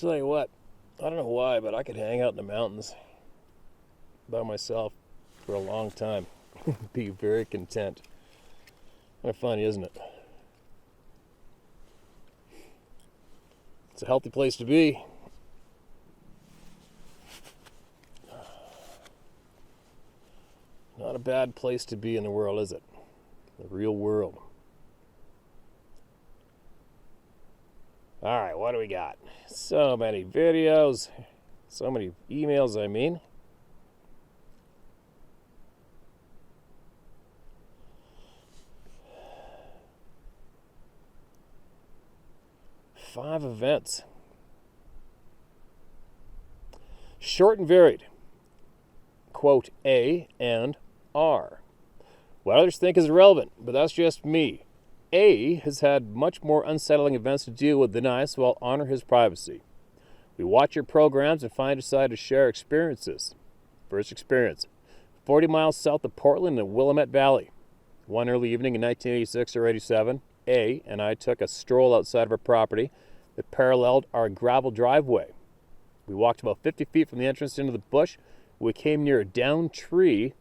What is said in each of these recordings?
tell you what, I don't know why, but I could hang out in the mountains by myself for a long time. Be very content. Kind of funny, isn't it? It's a healthy place to be. Not a bad place to be in the world, is it? The real world. All right, what do we got? So many videos, so many emails, I mean. Five events. Short and varied. Quote A and R. What others think is irrelevant, but that's just me. A has had much more unsettling events to deal with than I, so I'll honor his privacy. We watch your programs and finally decide to share experiences. First experience. 40 miles south of Portland in the Willamette Valley. One early evening in 1986 or 87, A and I took a stroll outside of our property that paralleled our gravel driveway. We walked about 50 feet from the entrance into the bush. We came near a downed tree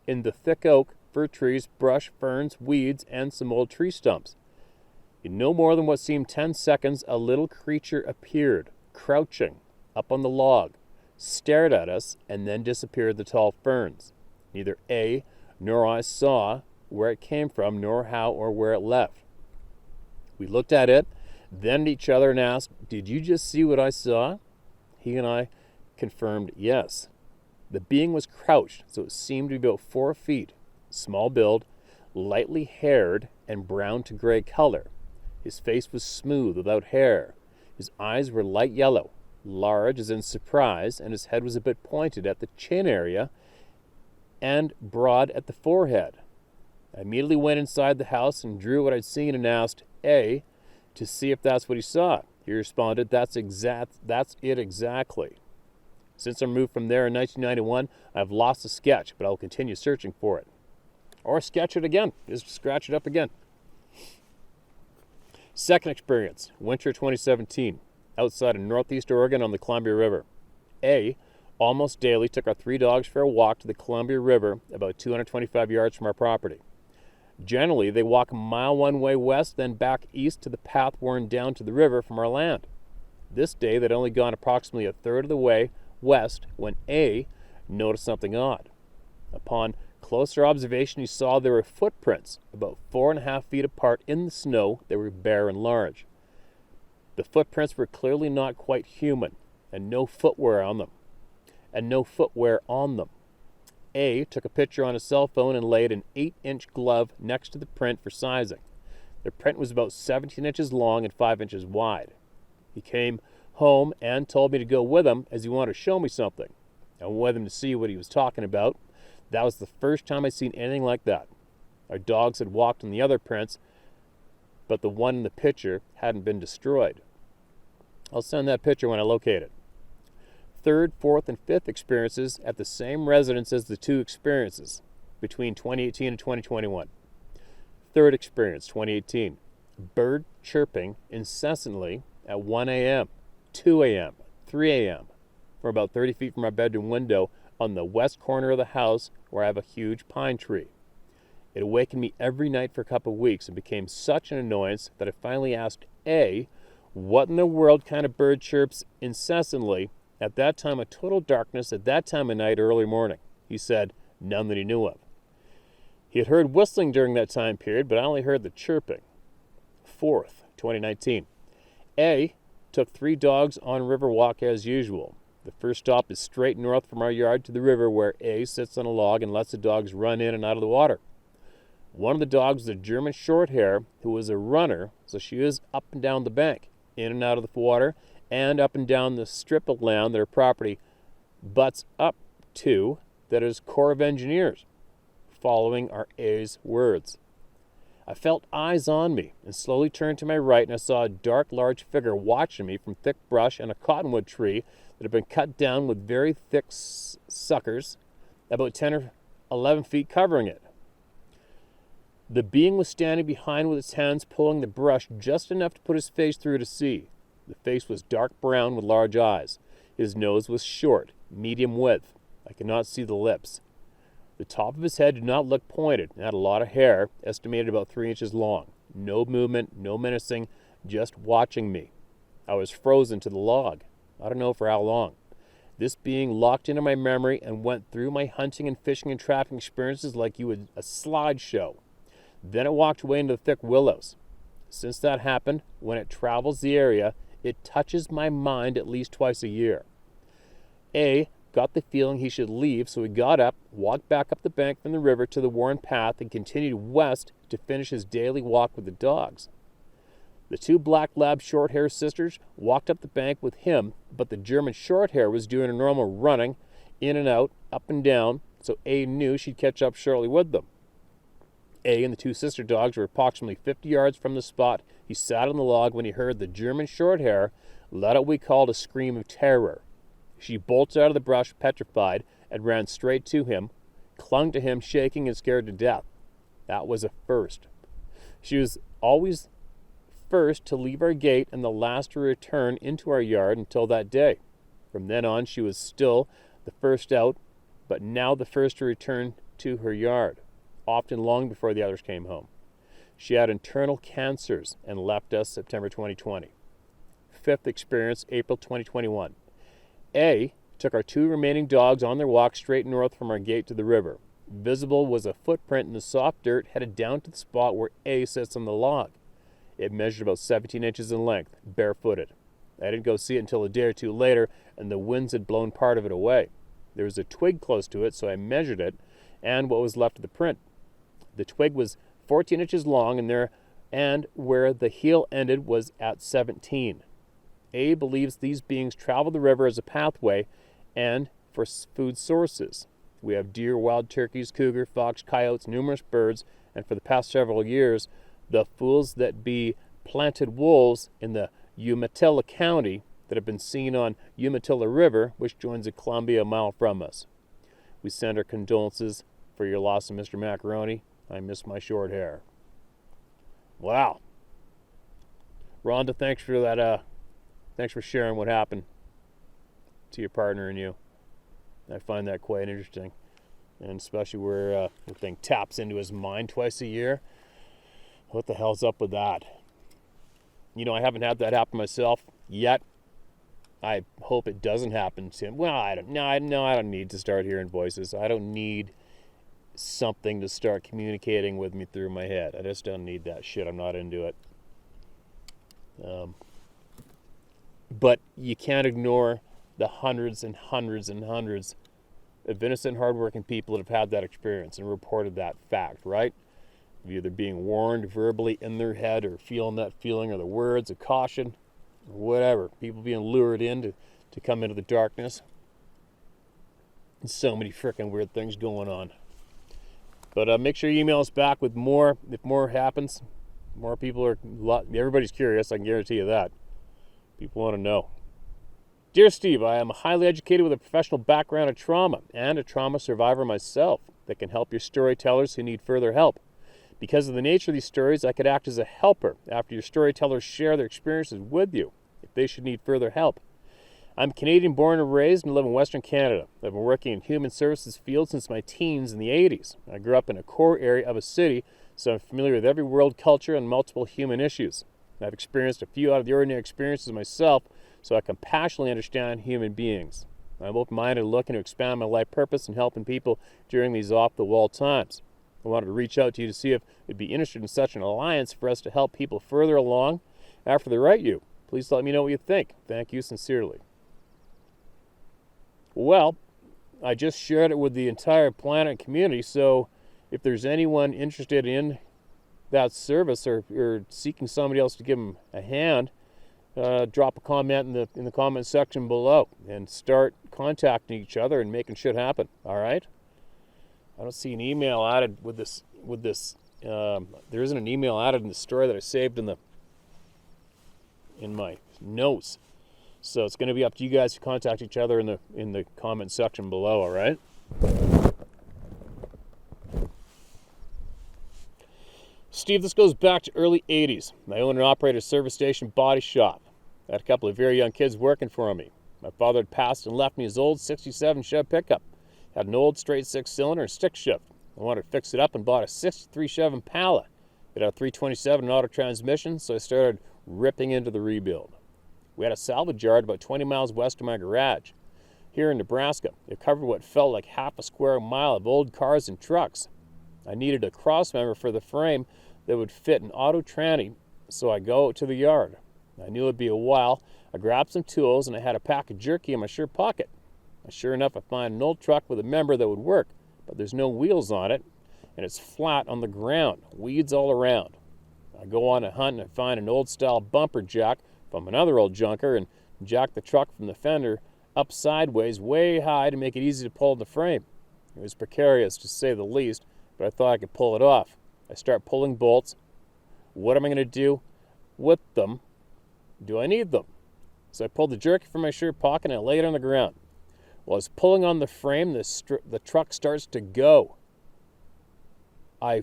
in the thick oak, fir trees, brush, ferns, weeds, and some old tree stumps. In no more than what seemed 10 seconds, a little creature appeared, crouching up on the log, stared at us, and then disappeared in the tall ferns. Neither A nor I saw where it came from, nor how or where it left. We looked at it, then at each other and asked, "Did you just see what I saw?" He and I confirmed yes. The being was crouched, so it seemed to be about 4 feet, small build, lightly haired, and brown to gray color. His face was smooth, without hair. His eyes were light yellow, large as in surprise, and his head was a bit pointed at the chin area and broad at the forehead. I immediately went inside the house and drew what I'd seen and asked A to see if that's what he saw. He responded, that's it exactly. Since our move from there in 1991, I've lost the sketch, but I'll continue searching for it. Or sketch it again, just scratch it up again. Second experience, winter 2017, outside of Northeast Oregon on the Columbia River. A almost daily took our 3 dogs for a walk to the Columbia River, about 225 yards from our property. Generally, they walk a mile one way west, then back east to the path worn down to the river from our land. This day, they'd only gone approximately a third of the way west when A noticed something odd. Upon closer observation, he saw there were footprints about 4.5 feet apart in the snow. They were bare and large. The footprints were clearly not quite human, and no footwear on them. A took a picture on his cell phone and laid an 8-inch glove next to the print for sizing. The print was about 17 inches long and 5 inches wide. He came home and told me to go with him as he wanted to show me something. I went with him to see what he was talking about. That was the first time I'd seen anything like that. Our dogs had walked on the other prints, but the one in the picture hadn't been destroyed. I'll send that picture when I locate it. Third, fourth, and fifth experiences at the same residence as the 2 experiences between 2018 and 2021. Third experience, 2018. Bird chirping incessantly at 1 a.m., 2 a.m., 3 a.m. from about 30 feet from our bedroom window on the west corner of the house where I have a huge pine tree. It awakened me every night for a couple of weeks and became such an annoyance that I finally asked A, what in the world kind of bird chirps incessantly at that time of total darkness, at that time of night, early morning? He said none that he knew of. He had heard whistling during that time period, but I only heard the chirping. Fourth, 2019. A took 3 dogs on river walk as usual. The first stop is straight north from our yard to the river, where A sits on a log and lets the dogs run in and out of the water. One of the dogs was a German Shorthair who was a runner, so she is up and down the bank, in and out of the water, and up and down the strip of land that her property butts up to, that is Corps of Engineers, following our A's words. I felt eyes on me and slowly turned to my right, and I saw a dark, large figure watching me from thick brush and a cottonwood tree that had been cut down with very thick suckers, about 10 or 11 feet covering it. The being was standing behind with its hands pulling the brush just enough to put his face through to see. The face was dark brown with large eyes. His nose was short, medium width. I could not see the lips. The top of his head did not look pointed and had a lot of hair, estimated about 3 inches long. No movement, no menacing, just watching me. I was frozen to the log. I don't know for how long. This being locked into my memory and went through my hunting and fishing and trapping experiences like you would a slideshow. Then it walked away into the thick willows. Since that happened, when it travels the area, it touches my mind at least twice a year. A got the feeling he should leave, so he got up, walked back up the bank from the river to the worn path, and continued west to finish his daily walk with the dogs. The two black lab short-hair sisters walked up the bank with him, but the German short-hair was doing a normal running, in and out, up and down, so A knew she'd catch up shortly with them. A and the two sister dogs were approximately 50 yards from the spot he sat on the log when he heard the German short-hair let out what we called a scream of terror. She bolted out of the brush, petrified, and ran straight to him, clung to him, shaking and scared to death. That was a first. She was always first to leave our gate and the last to return into our yard until that day. From then on, she was still the first out, but now the first to return to her yard, often long before the others came home. She had internal cancers and left us September 2020. Fifth experience, April 2021. A took our two remaining dogs on their walk straight north from our gate to the river. Visible was a footprint in the soft dirt headed down to the spot where A sits on the log. It measured about 17 inches in length, barefooted. I didn't go see it until a day or two later, and the winds had blown part of it away. There was a twig close to it, so I measured it and what was left of the print. The twig was 14 inches long, and where the heel ended was at 17. A believes these beings travel the river as a pathway and for food sources. We have deer, wild turkeys, cougar, fox, coyotes, numerous birds, and for the past several years, the fools that be planted wolves in the Umatilla County that have been seen on Umatilla River, which joins the Columbia a mile from us. We send our condolences for your loss of Mr. Macaroni. I miss my short hair. Wow. Rhonda, thanks for that. Thanks for sharing what happened to your partner and you. I find that quite interesting, and especially where the thing taps into his mind twice a year. What the hell's up with that? You know, I haven't had that happen myself yet. I hope it doesn't happen to him. Well, I don't need to start hearing voices. I don't need something to start communicating with me through my head. I just don't need that shit. I'm not into it. But you can't ignore the hundreds and hundreds and hundreds of innocent, hardworking people that have had that experience and reported that fact, right? Of either being warned verbally in their head or feeling that feeling or the words of caution, or whatever. People being lured in to come into the darkness. And so many freaking weird things going on. But make sure you email us back with more. If more happens, more people are... Everybody's curious, I can guarantee you that. People want to know. Dear Steve, I am highly educated with a professional background in trauma and a trauma survivor myself that can help your storytellers who need further help. Because of the nature of these stories, I could act as a helper after your storytellers share their experiences with you if they should need further help. I'm Canadian born and raised and live in Western Canada. I've been working in human services field since my teens in the 80s. I grew up in a core area of a city, so I'm familiar with every world culture and multiple human issues. I've experienced a few out of the ordinary experiences myself, so I compassionately understand human beings. I'm open-minded, looking to expand my life purpose and helping people during these off-the-wall times. I wanted to reach out to you to see if you'd be interested in such an alliance for us to help people further along after they write you. Please let me know what you think. Thank you sincerely. Well, I just shared it with the entire planet community, so if there's anyone interested in that service or seeking somebody else to give them a hand, drop a comment in the comment section below and start contacting each other and making shit happen. All right? I don't see an email added with this. There isn't an email added in the story that I saved in my notes. So it's going to be up to you guys to contact each other in the comment section below. All right? Steve, this goes back to early 80s. I own and operate a service station body shop. I had a couple of very young kids working for me. My father had passed and left me his old 67 Chev pickup. Had an old straight six-cylinder and stick shift. I wanted to fix it up and bought a 63 Chev Impala. It had a 327 auto transmission, so I started ripping into the rebuild. We had a salvage yard about 20 miles west of my garage. Here in Nebraska, it covered what felt like half a square mile of old cars and trucks. I needed a crossmember for the frame that would fit an auto tranny, so I go to the yard. I knew it'd be a while. I grabbed some tools and I had a pack of jerky in my shirt pocket. Sure enough, I find an old truck with a member that would work, but there's no wheels on it, and it's flat on the ground, weeds all around. I go on a hunt and I find an old-style bumper jack from another old junker and jack the truck from the fender up sideways way high to make it easy to pull in the frame. It was precarious, to say the least, but I thought I could pull it off. I start pulling bolts. What am I going to do with them? Do I need them? So I pulled the jerky from my shirt pocket and I laid it on the ground. While I was pulling on the frame, the truck starts to go. I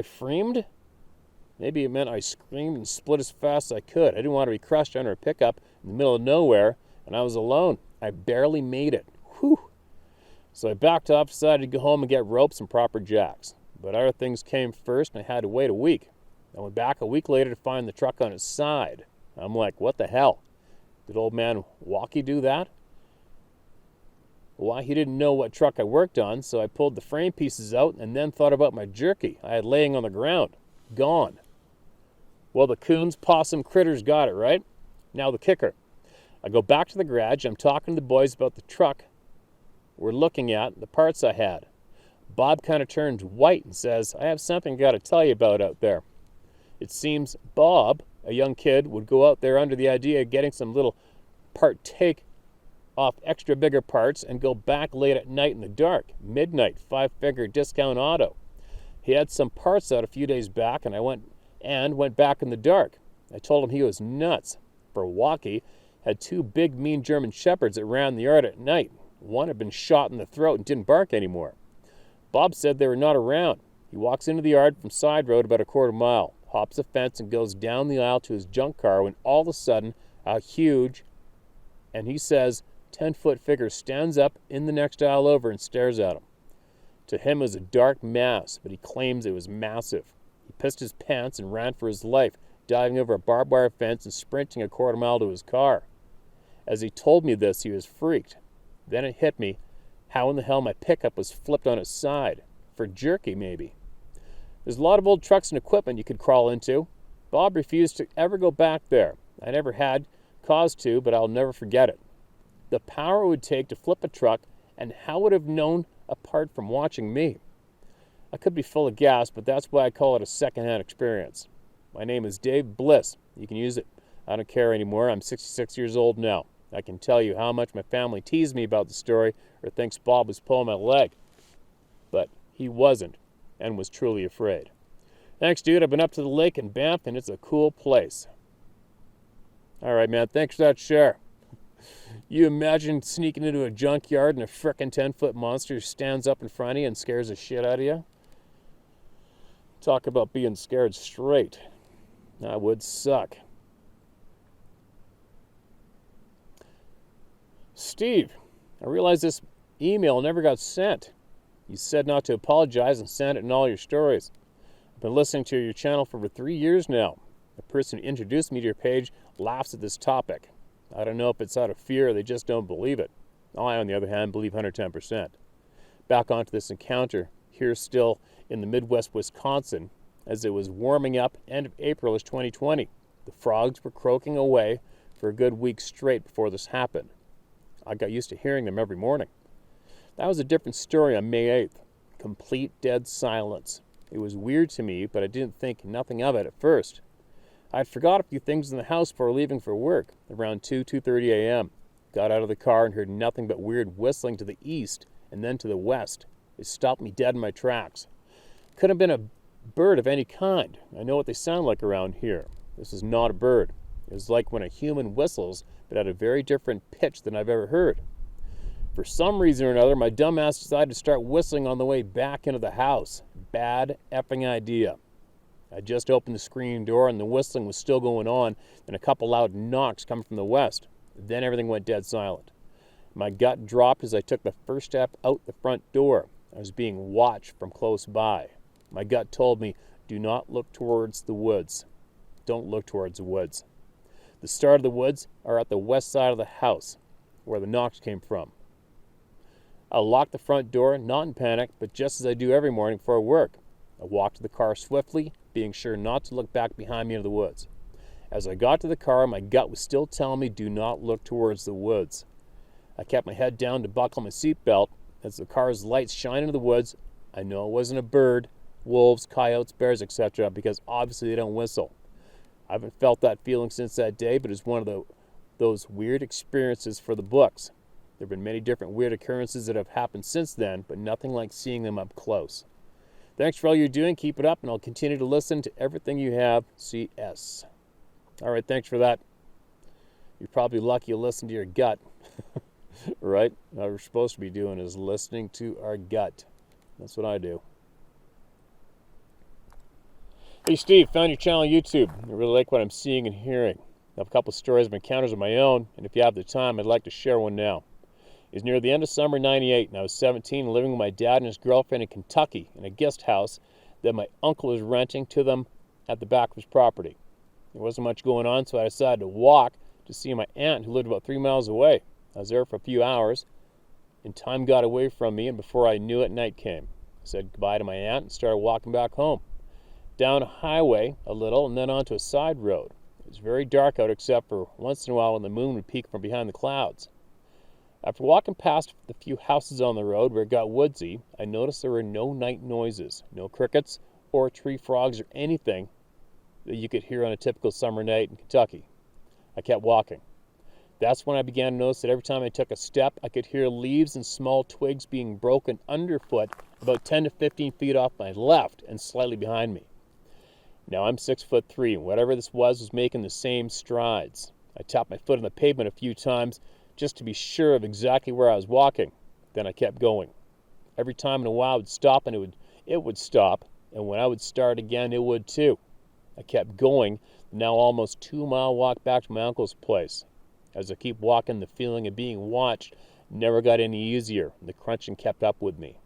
framed? Maybe it meant I screamed and split as fast as I could. I didn't want to be crushed under a pickup in the middle of nowhere, and I was alone. I barely made it. Whew. So I backed off, decided to go home and get ropes and proper jacks. But other things came first, and I had to wait a week. I went back a week later to find the truck on its side. I'm like, what the hell? Did old man Walkie do that? Why, he didn't know what truck I worked on, so I pulled the frame pieces out and then thought about my jerky I had laying on the ground. Gone. Well, the coons, possum, critters got it, right? Now the kicker. I go back to the garage. I'm talking to the boys about the truck we're looking at, the parts I had. Bob kind of turns white and says, I have something I got to tell you about out there. It seems Bob, a young kid, would go out there under the idea of getting some little part take off extra bigger parts and go back late at night in the dark, midnight, 5-figure discount auto. He had some parts out a few days back, and I went back in the dark. I told him he was nuts. For Walkie had 2 big, mean German shepherds that ran the yard at night. One had been shot in the throat and didn't bark anymore. Bob said they were not around. He walks into the yard from side road about a quarter mile, hops a fence and goes down the aisle to his junk car when all of a sudden a huge, and he says, 10-foot figure stands up in the next aisle over and stares at him. To him it was a dark mass, but he claims it was massive. He pissed his pants and ran for his life, diving over a barbed wire fence and sprinting a quarter mile to his car. As he told me this, he was freaked. Then it hit me how in the hell my pickup was flipped on its side. For jerky, maybe. There's a lot of old trucks and equipment you could crawl into. Bob refused to ever go back there. I never had cause to, but I'll never forget it. The power it would take to flip a truck, and how would have known apart from watching me. I could be full of gas, but that's why I call it a secondhand experience. My name is Dave Bliss. You can use it. I don't care anymore. I'm 66 years old now. I can tell you how much my family teased me about the story or thinks Bob was pulling my leg. But he wasn't and was truly afraid. Thanks, dude. I've been up to the lake in Banff, and it's a cool place. All right, man. Thanks for that share. You imagine sneaking into a junkyard and a frickin' 10-foot monster stands up in front of you and scares the shit out of you? Talk about being scared straight. That would suck. Steve, I realize this email never got sent. You said not to apologize and send it in all your stories. I've been listening to your channel for over 3 years now. The person who introduced me to your page laughs at this topic. I don't know if it's out of fear or they just don't believe it. I, on the other hand, believe 110%. Back onto this encounter, here still in the Midwest Wisconsin, as it was warming up end of April-ish 2020. The frogs were croaking away for a good week straight before this happened. I got used to hearing them every morning. That was a different story on May 8th. Complete dead silence. It was weird to me, but I didn't think nothing of it at first. I had forgot a few things in the house before leaving for work, around 2:30 a.m. Got out of the car and heard nothing but weird whistling to the east and then to the west. It stopped me dead in my tracks. Could have been a bird of any kind. I know what they sound like around here. This is not a bird. It was like when a human whistles, but at a very different pitch than I've ever heard. For some reason or another, my dumbass decided to start whistling on the way back into the house. Bad effing idea. I just opened the screen door and the whistling was still going on, and a couple loud knocks coming from the west. Then everything went dead silent. My gut dropped as I took the first step out the front door. I was being watched from close by. My gut told me, do not look towards the woods. Don't look towards the woods. The start of the woods are at the west side of the house, where the knocks came from. I locked the front door, not in panic, but just as I do every morning before work. I walked to the car swiftly, being sure not to look back behind me into the woods. As I got to the car, my gut was still telling me, do not look towards the woods. I kept my head down to buckle my seatbelt. As the car's lights shine into the woods, I know it wasn't a bird, wolves, coyotes, bears, etc., because obviously they don't whistle. I haven't felt that feeling since that day, but it's one of those weird experiences for the books. There have been many different weird occurrences that have happened since then, but nothing like seeing them up close. Thanks for all you're doing. Keep it up, and I'll continue to listen to everything you have. CS. All right, thanks for that. You're probably lucky you listen to your gut, right? What we're supposed to be doing is listening to our gut. That's what I do. Hey, Steve, found your channel on YouTube. I really like what I'm seeing and hearing. I have a couple stories of encounters of my own, and if you have the time, I'd like to share one now. It's near the end of summer '98, and I was 17 and living with my dad and his girlfriend in Kentucky in a guest house that my uncle was renting to them at the back of his property. There wasn't much going on, so I decided to walk to see my aunt who lived about 3 miles away. I was there for a few hours, and time got away from me, and before I knew it, night came. I said goodbye to my aunt and started walking back home. Down a highway a little and then onto a side road. It was very dark out except for once in a while when the moon would peek from behind the clouds. After walking past the few houses on the road where it got woodsy, I noticed there were no night noises, no crickets or tree frogs or anything that you could hear on a typical summer night in Kentucky. I kept walking. That's when I began to notice that every time I took a step, I could hear leaves and small twigs being broken underfoot about 10 to 15 feet off my left and slightly behind me. Now I'm 6'3", and whatever this was making the same strides. I tapped my foot on the pavement a few times just to be sure of exactly where I was walking. Then I kept going. Every time in a while I would stop and it would stop, and when I would start again it would too. I kept going, now almost 2-mile walk back to my uncle's place. As I keep walking, the feeling of being watched never got any easier, and the crunching kept up with me.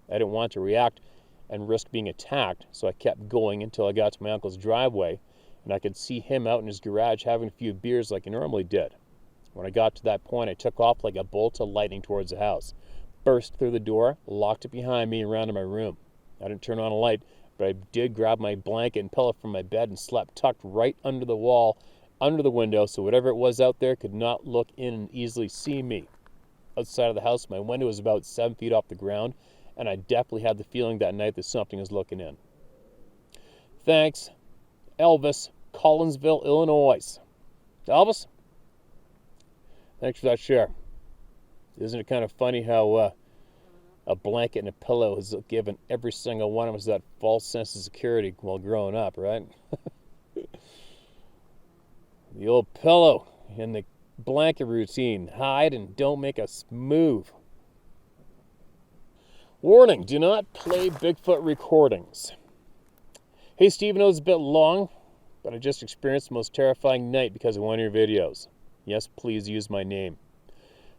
I didn't want to react and risk being attacked, so I kept going until I got to my uncle's driveway, and I could see him out in his garage having a few beers like he normally did. When I got to that point, I took off like a bolt of lightning towards the house, burst through the door, locked it behind me, and ran to my room. I didn't turn on a light, but I did grab my blanket and pillow from my bed and slept tucked right under the wall, under the window, so whatever it was out there could not look in and easily see me. Outside of the house, my window was about 7 feet off the ground, and I definitely had the feeling that night that something was looking in. Thanks, Elvis, Collinsville, Illinois. Elvis, thanks for that share. Isn't it kind of funny how a blanket and a pillow has given every single one of us that false sense of security while growing up, right? The old pillow and the blanket routine. Hide and don't make us move. Warning, do not play Bigfoot recordings. Hey, Steve, I know it's a bit long, but I just experienced the most terrifying night because of one of your videos. Yes, please use my name.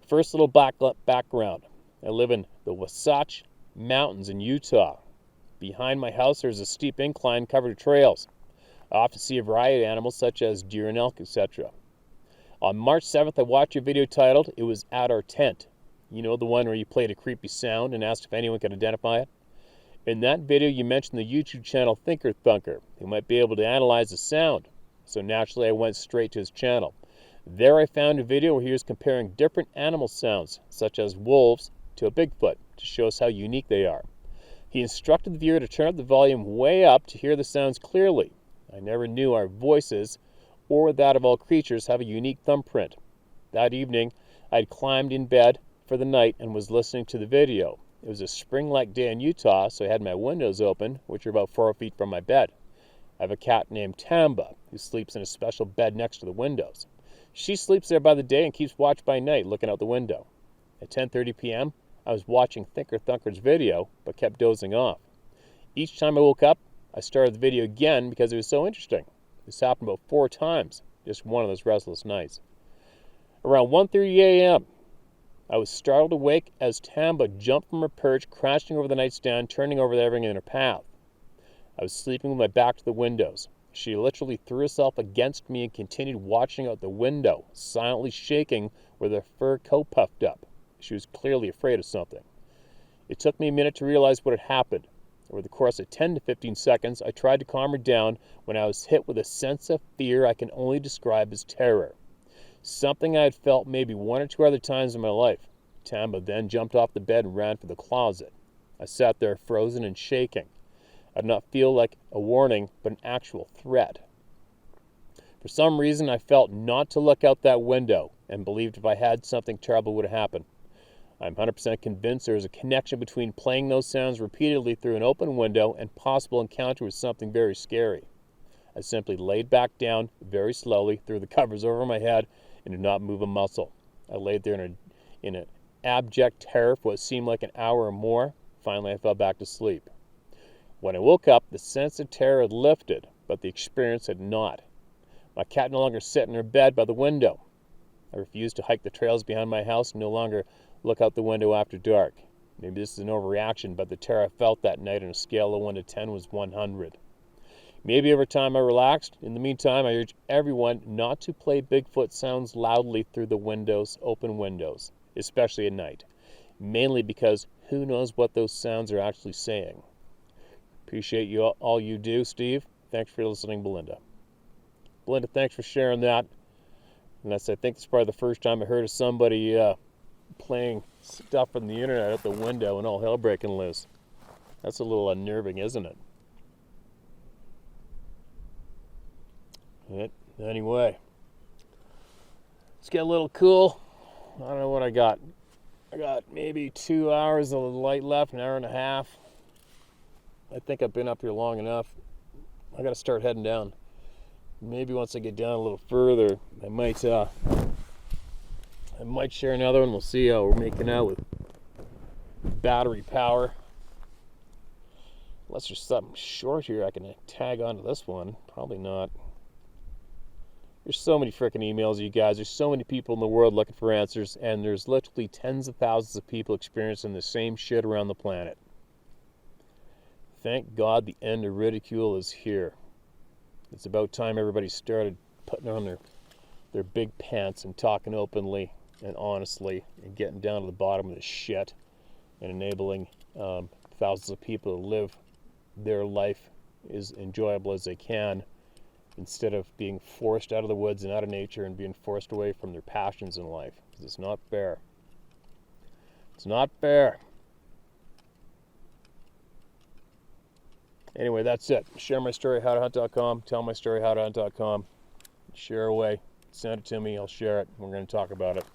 First little background. I live in the Wasatch Mountains in Utah. Behind my house, there's a steep incline covered with trails. I often see a variety of animals such as deer and elk, etc. On March 7th, I watched your video titled, "It Was at Our Tent." You know, the one where you played a creepy sound and asked if anyone could identify it? In that video, you mentioned the YouTube channel Thinker Thunker, who might be able to analyze the sound. So naturally, I went straight to his channel. There I found a video where he was comparing different animal sounds, such as wolves, to a Bigfoot, to show us how unique they are. He instructed the viewer to turn up the volume way up to hear the sounds clearly. I never knew our voices, or that of all creatures, have a unique thumbprint. That evening, I had climbed in bed for the night and was listening to the video. It was a spring-like day in Utah, so I had my windows open, which are about 4 feet from my bed. I have a cat named Tamba, who sleeps in a special bed next to the windows. She sleeps there by the day and keeps watch by night, looking out the window. At 10:30 p.m., I was watching Thinker Thunker's video, but kept dozing off. Each time I woke up, I started the video again because it was so interesting. This happened about 4 times, just one of those restless nights. Around 1:30 a.m., I was startled awake as Tamba jumped from her perch, crashing over the nightstand, turning over everything in her path. I was sleeping with my back to the windows. She literally threw herself against me and continued watching out the window, silently shaking with her fur coat puffed up. She was clearly afraid of something. It took me a minute to realize what had happened. Over the course of 10 to 15 seconds, I tried to calm her down when I was hit with a sense of fear I can only describe as terror. Something I had felt maybe 1 or 2 other times in my life. Tamba then jumped off the bed and ran for the closet. I sat there frozen and shaking. I did not feel like a warning, but an actual threat. For some reason, I felt not to look out that window and believed if I had, something terrible would happen. I'm 100% convinced there is a connection between playing those sounds repeatedly through an open window and possible encounter with something very scary. I simply laid back down very slowly, threw the covers over my head, and did not move a muscle. I laid there in an abject terror for what seemed like an hour or more. Finally, I fell back to sleep. When I woke up, the sense of terror had lifted, but the experience had not. My cat no longer sat in her bed by the window. I refused to hike the trails behind my house and no longer look out the window after dark. Maybe this is an overreaction, but the terror I felt that night on a scale of 1 to 10 was 100. Maybe over time I relaxed. In the meantime, I urge everyone not to play Bigfoot sounds loudly through the windows, open windows, especially at night. Mainly because who knows what those sounds are actually saying. Appreciate you all you do, Steve. Thanks for listening, Belinda. Belinda, thanks for sharing that. And I think it's probably the first time I heard of somebody playing stuff from the internet out the window and all hell breaking loose. That's a little unnerving, isn't it? Anyway, let's get a little cool. I don't know what I got. I got maybe 2 hours of light left, an hour and a half. I think I've been up here long enough. I got to start heading down. Maybe once I get down a little further, I might share another one. We'll see how we're making out with battery power. Unless there's something short here I can tag onto this one. Probably not. There's so many freaking emails, you guys. There's so many people in the world looking for answers, and there's literally tens of thousands of people experiencing the same shit around the planet. Thank God the end of ridicule is here. It's about time everybody started putting on their big pants and talking openly and honestly and getting down to the bottom of this shit and enabling thousands of people to live their life as enjoyable as they can, instead of being forced out of the woods and out of nature and being forced away from their passions in life. Because it's not fair. It's not fair. Anyway, that's it. Share my story, howtohunt.com. Tell my story, howtohunt.com. Share away. Send it to me. I'll share it. We're going to talk about it.